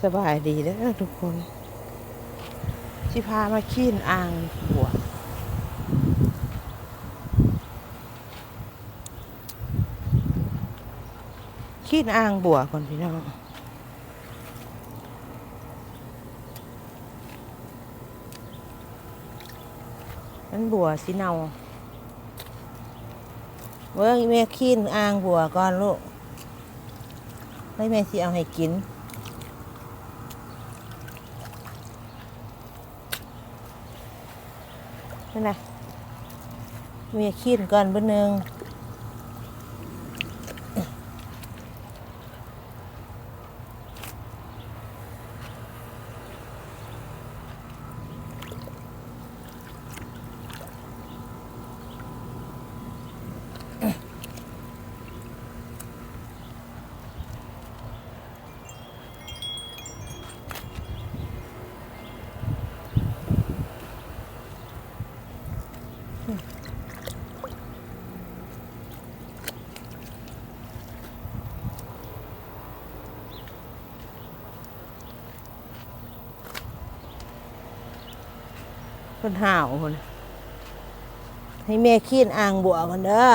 สบายดีแล้วทุกคนสิพามาขี้นอ่างบัวขี้นอ่างบัวก่อนพี่น้องนั่นบัวสิเนาเว้ยแม่ขี้นอ่างบัวก่อนลูกให้แม่สิเอาให้กินนั่นนะแม่ขี้นก่อนเบอร์หนึ่งคนห่าวคนให้แม่ขี้นอ่างบัวก่อนเด้อ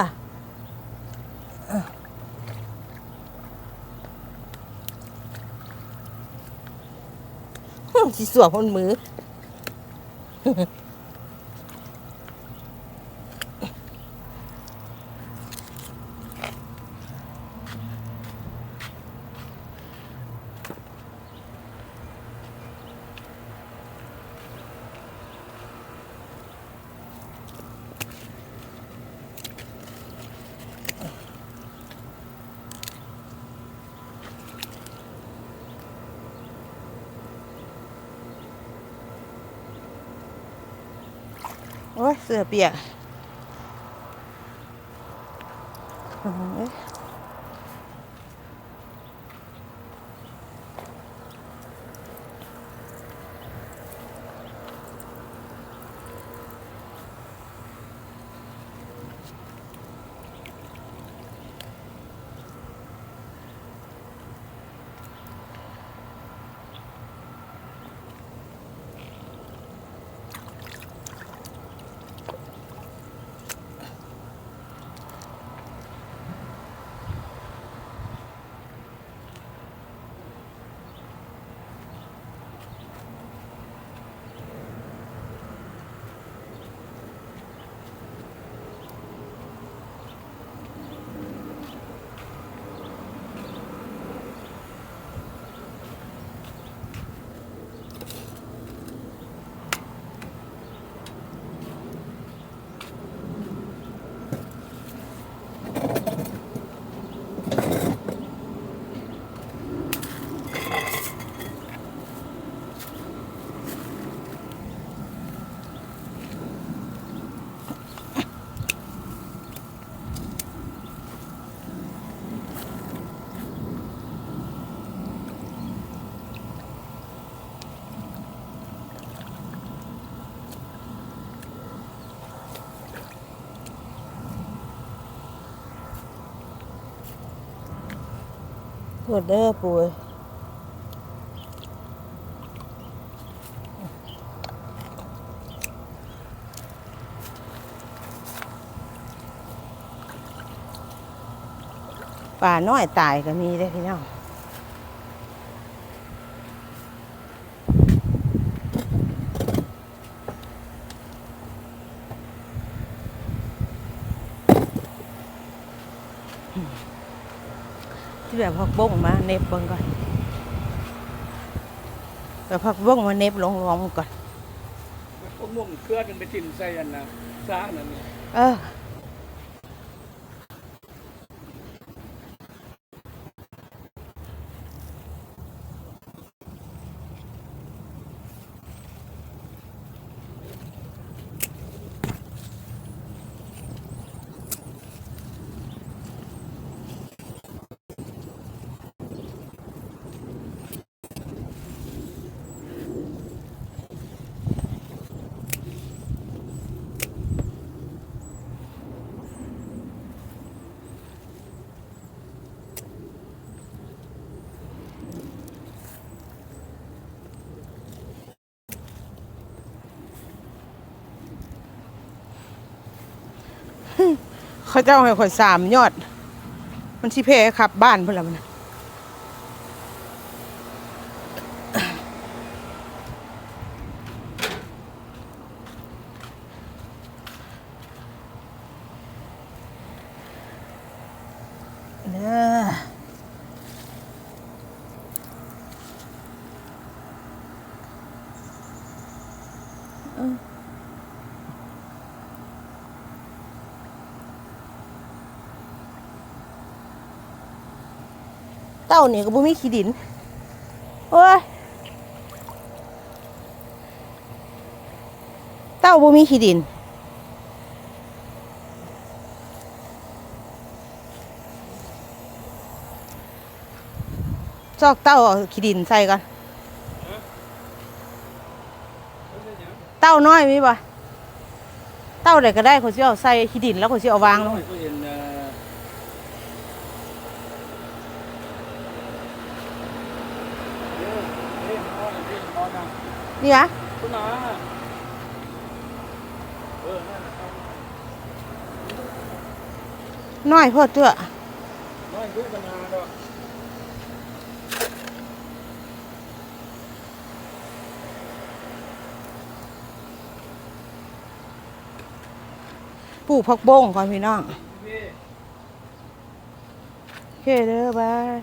สิสวมบนมือโอ้ยเสื้อเปียกโทษเด้อปุ้ยป่าน้อยตายก็มีได้พี่น้องที่แบบพักบ้งมาเน็บเบิ่งก่อนแบบพักบ้งมาเน็บลงก่อนพวกมุ่งเคลื่อนกันไปจิ้มใส่กันนะซ่านั่นนี่เออ เขาเจ้าให้ข่อย3 ยอด มันสิแพ้ขับบ้านเพิ่นล่ะมันเด้อเต้านี่ก็บ่มีขี้ดินโอ้ยเต้าบ่มีขี้ดินซอกเต้าเอาขี้ดินใส่ก่อนเต้าน้อยมีบ่เต้าใดก็ได้เขาสิเอาใส่ขี้ดินแล้วเขาสิเอาวางลง ก็เห็นนี่ฮะ คุณนานั่นน่ะ น้อยโพดเตื้อ น้อยคือปัญหาดอก ปลูกผักบ้งก่อนพี่น้อง พี่ โอเคเด้อบาย